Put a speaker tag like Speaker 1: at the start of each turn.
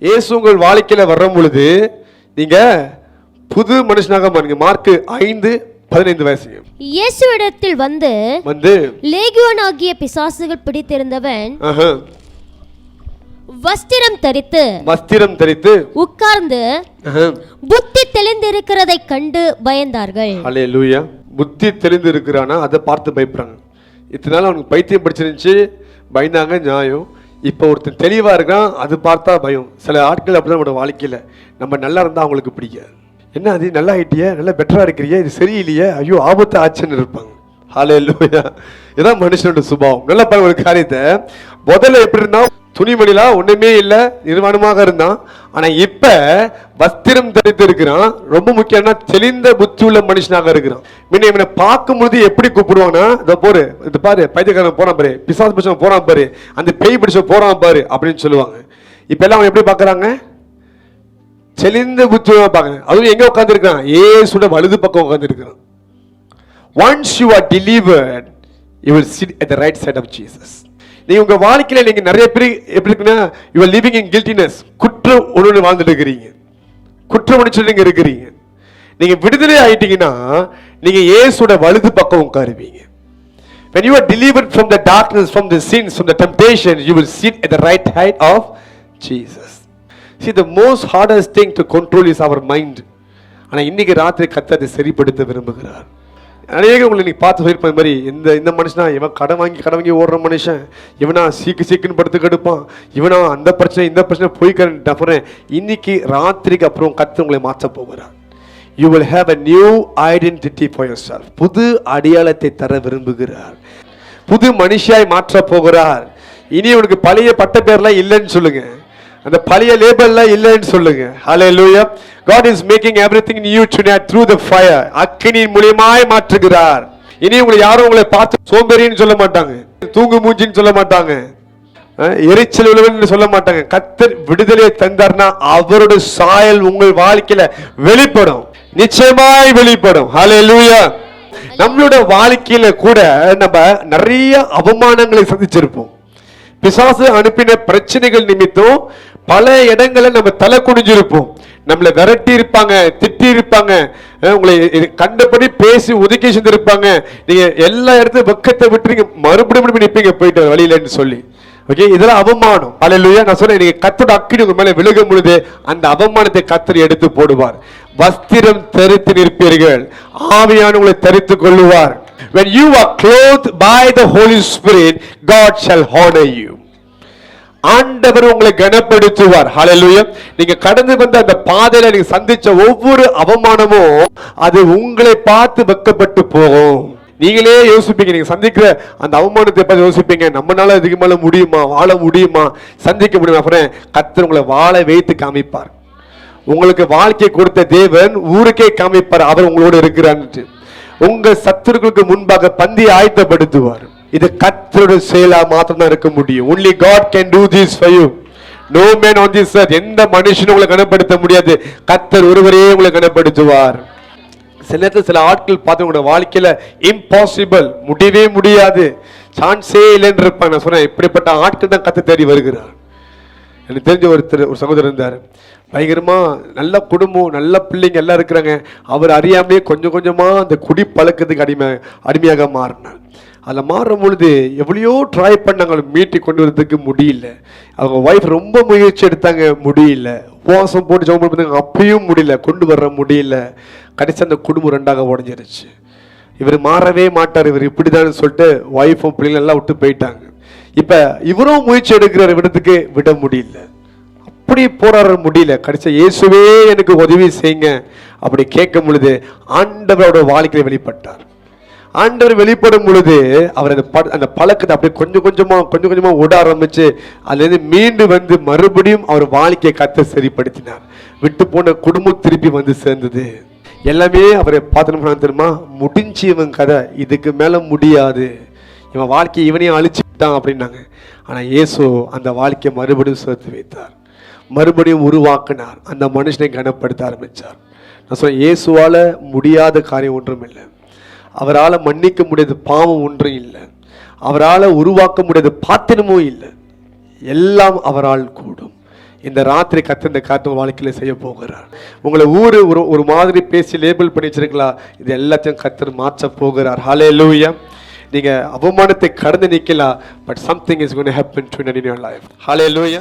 Speaker 1: இயேசு உங்கள் வாழ்க்கையில வரும் பொழுது நீங்க புது மனுஷனாக மாறுங்க. மார்க் 5:15
Speaker 2: இயேசுவிடத்தில் வந்து லேகியோனாகிய பிசாசுகள் பிடித்திருந்தவன் வஸ்திரம் தரித்து உட்கார்ந்து புத்தி தெளிந்திருக்கிறதை கண்டு பயந்தார்கள்.
Speaker 1: ஹல்லேலூயா. புத்தி தெளிந்து இருக்கிறானா அதை பார்த்து பயப்படுறாங்க. இத்தனை நாள் அவனுக்கு பைத்தியம் பிடிச்சிருந்துச்சு, பயந்தாங்க, நியாயம். இப்போ ஒருத்தன் தெளிவா இருக்கான், அது பார்த்தா பயம். சில ஆட்கள் அப்படிதான் நம்மளோட வாழ்க்கையில நம்ம நல்லா இருந்தா அவங்களுக்கு பிடிக்காது. என்ன அது நல்லா ஆயிட்டியே, நல்லா பெட்டரா இருக்கிறியே, இது சரியில்லையே, ஐயோ ஆபத்து ஆச்சுன்னு இருப்பாங்க. ஹல்லேலூயா. இதான் மனுஷனோட சுபாவம். நல்லா பாருங்க ஒரு காரியத்தை. முதல்ல எப்படி இருந்தா துணிமணிலாம் ஒண்ணுமே இல்லை, நிர்வாணமாக இருந்தான். ஆனா இப்ப வஸ்திரம் தரித்து இருக்கிறான். ரொம்ப முக்கியம்னா தெளிந்த புத்தி உள்ள மனுஷனாக இருக்கிறான். முன்ன இவனை பார்க்கும்போது எப்படி கூப்பிடுவாங்கன்னா, இதை போரு, இது பாரு, பைத்தியக்காரன் போறான் பாரு, பிசாசு பிடிச்சவன் போறான் பாரு, அந்த பேய் பிடிச்சவன் போறான் பாரு அப்படின்னு சொல்லுவாங்க. இப்ப எல்லாம் அவன் எப்படி பாக்குறாங்க? தெளிந்த புத்தி பார்க்கறாங்க. அதுவும் எங்க உட்கார்ந்து இருக்கான்? இயேசுவோட வலது பக்கம் உட்கார்ந்து இருக்கிறான். Once you are delivered, you will sit at the right side of Jesus. நீங்க உங்க வாழ்க்கையில நீங்க நிறைய பேர் எப்படி இருக்குன்னா, you are living in guiltiness, குற்ற உணர்வு வாழ்ந்துட்டு இருக்கிறீங்க, குற்ற உணர்ச்சியில நீங்க இருக்கிறீங்க. நீங்க விடுதலை ஆயிட்டீங்கன்னா நீங்க இயேசுவோட வலது பக்கம் உட்காருவீங்க. When you are delivered from the darkness, from the sins, from the temptations, you will sit at the right side of Jesus. See, the most hardest thing to control is our mind. ஆனா இன்னைக்கு ராத்திரி கர்த்தர் அதை சரிப்படுத்த விரும்புகிறார். அநேக உங்களை நீங்க பார்த்து சொல்லிருப்ப மாதிரி, இந்த மனுஷனா இவன் கடன் வாங்கி ஓடுற மனுஷன், இவனா சீக்குன்னு படுத்து கெடுப்பான், இவனா அந்த பிரச்சனை இந்த பிரச்சனை போய்க்கிறேன். இன்னைக்கு ராத்திரிக்கு அப்புறம் கர்த்தர் உங்களை மாற்ற போகிறார். You will have a new identity for yourself. புது அடையாளத்தை தர விரும்புகிறார். புது மனுஷியாய் மாற்ற போகிறார். இனி உனக்கு பழைய பட்ட பேர்லாம் இல்லைன்னு சொல்லுங்க, அந்த பழைய லேபல்லாம் இல்லைன்னு சொல்லுங்க. ஹல்லேலூயா. God is making everything new tonight through the fire. அக்கினியின் மூலமாய் மாற்றுகிறார். இனி உங்களை யாரும் உங்களை பார்த்து சோம்பேறின்னு சொல்ல மாட்டாங்க, தூங்கு மூஞ்சின்னு சொல்ல மாட்டாங்க, எரிச்சல் உள்ளவன்னு சொல்ல மாட்டாங்க. கர்த்தர் விடுதலையை தந்தார்னா அவருடைய சாயல் உங்கள் வாழ்க்கையில வெளிப்படும், நிச்சயமாய் வெளிப்படும். ஹல்லேலூயா. நம்மளோட வாழ்க்கையில கூட நம்ம நிறைய அவமானங்களை சந்திச்சிருப்போம். பிசாசு அனுப்பின பிரச்சனைகள் நிமித்தம் பல இடங்களை நம்ம தலை குனிஞ்சிருப்போம். நம்மளை விரட்டி இருப்பாங்க, திட்டி இருப்பாங்க, உங்களை கண்டபடி பேசி ஒதுக்கி செஞ்சிருப்பாங்க. நீங்க எல்லா இடத்துல வெக்கத்தை விட்டு மறுபடியும் நிற்பீங்க போயிட்டு வழியிலன்னு சொல்லி. ஓகே, இதெல்லாம் அவமானம். ஹல்லேலூயா. நான் சொன்னேன், நீங்க கர்த்தரோட அக்கினி உங்க மேல விழுகும் பொழுது அந்த அவமானத்தை கர்த்தர் எடுத்து போடுவார். வஸ்திரம் தரித்து நிற்பீர்கள், ஆவியான உங்களை தரித்துக் கொள்ளுவார். When you are clothed by the Holy Spirit, God shall honor you. ஆண்டவர் உங்களை கனப்படுத்துவார். ஹல்லேலூயா. நீங்க கடந்து வந்த அந்த பாதையில நீங்க சந்திச்ச ஒவ்வொரு அவமானமும் அது உங்களை பார்த்து வெக்கப்பட்டு போகும். நீங்களே யோசிப்பீங்க, நீங்க சந்திக்கிற அந்த அவமானத்தை பார்த்து யோசிப்பீங்க, நம்மளால இதுக்கு மேல முடியுமா, வாழ முடியுமா, சந்திக்க முடியுமா? அப்புறம் கர்த்தர் உங்களை வாழ வைத்து காமிப்பார். உங்களுக்கு வாழ்க்கை கொடுத்த தேவன் ஊருக்கே காமிப்பார் அவர் உங்களோட இருக்கிறான்னு. உங்க சத்துருக்களுக்கு முன்பாக பந்தி ஆயத்தப்படுத்துவார். இது கர்த்தருடைய செயலா மாத்திரம் தான் இருக்க முடியும். Only God can do this for you. No man on this earth. எந்த மனுஷனும் உங்களை கனப்படுத்த முடியாது, கர்த்தர் ஒருவரே உங்களை கனப்படுத்துவார். சில நேரத்தில் சில ஆட்கள் பார்த்து உங்களோட வாழ்க்கையில இம்பாசிபிள், முடியவே முடியாது, சான்ஸே இல்லைன்னு இருப்பாங்க. நான் சொன்னேன், இப்படிப்பட்ட ஆட்கள் தான் கர்த்தர் தேடி வருகிறார். எனக்கு தெரிஞ்ச ஒரு சகோதரர் இருந்தார், பயங்கரமா நல்ல குடும்பம், நல்ல பிள்ளைங்க எல்லாம் இருக்கிறாங்க. அவர் அறியாமலே கொஞ்சம் கொஞ்சமா அந்த குடி பழக்கத்துக்கு அடிமையாக மாறினார். அதில் மாறும் பொழுது எவ்வளையோ ட்ரை பண்ணாங்க, மீட்டி கொண்டு வரதுக்கு முடியல. அவங்க ஒய்ஃப் ரொம்ப முயற்சி எடுத்தாங்க, முடியல. உபவாசம் போட்டு ஜெபம் பண்ணாங்க, அப்பயும் முடியல, கொண்டு வர முடியல. கடைசி அந்த குடும்பம் ரெண்டாக உடஞ்சிருச்சு. இவர் மாறவே மாட்டார், இவர் இப்படிதான் சொல்லிட்டு ஒய்ஃபும் பிள்ளைங்க எல்லாம் விட்டு போயிட்டாங்க. இப்ப இவரும் முயற்சி எடுக்கிற விடத்துக்கு விட முடியல, அப்படி போராட முடியல. கடைசி இயேசுவே எனக்கு உதவி செய்யுங்க அப்படி கேட்கும் பொழுது ஆண்டவரோட வாழ்க்கையை வெளிப்பட்டார். ஆண்டவர் வெளிப்படும் பொழுது அவர் அந்த பழக்கத்தை அப்படியே கொஞ்சம் கொஞ்சமா ஓட ஆரம்பிச்சு அதுலேருந்து மீண்டு வந்து மறுபடியும் அவர் வாழ்க்கையை கர்த்தர் சரிப்படுத்தினார். விட்டு போன குடும்பம் திருப்பி வந்து சேர்ந்தது. எல்லாமே அவரை பார்த்து தெரியுமா, முடிஞ்சு இவன் கதை, இதுக்கு மேல முடியாது, இவன் வாழ்க்கையை இவனையும் அழிச்சுட்டான் அப்படின்னாங்க. ஆனா இயேசு அந்த வாழ்க்கையை மறுபடியும் சேர்த்து வைத்தார், மறுபடியும் உருவாக்கினார், அந்த மனுஷனை கனப்படுத்த ஆரம்பிச்சார். நான் சொன்னேன், இயேசுவால முடியாத காரியம் ஒன்றும் இல்லை, அவரால் மன்னிக்க முடியாத பாவம் ஒன்றும் இல்லை, அவரால் உருவாக்க முடியாத பாத்திரமும் இல்லை, எல்லாம் அவரால் கூடும். இந்த ராத்திரி கர்த்தர் இந்த காரியத்தை உங்க வாழ்க்கையில செய்ய போகிறார். உங்களை ஒரு மாதிரி பேசி லேபிள் பண்ணி வச்சிருக்கலாம், இது எல்லாத்தையும் கர்த்தர் மாற்ற போகிறார். ஹல்லேலூயா. நீங்க அவமானத்தை கடந்து நிக்கலாம், but something is going to happen to you in your life. Hallelujah.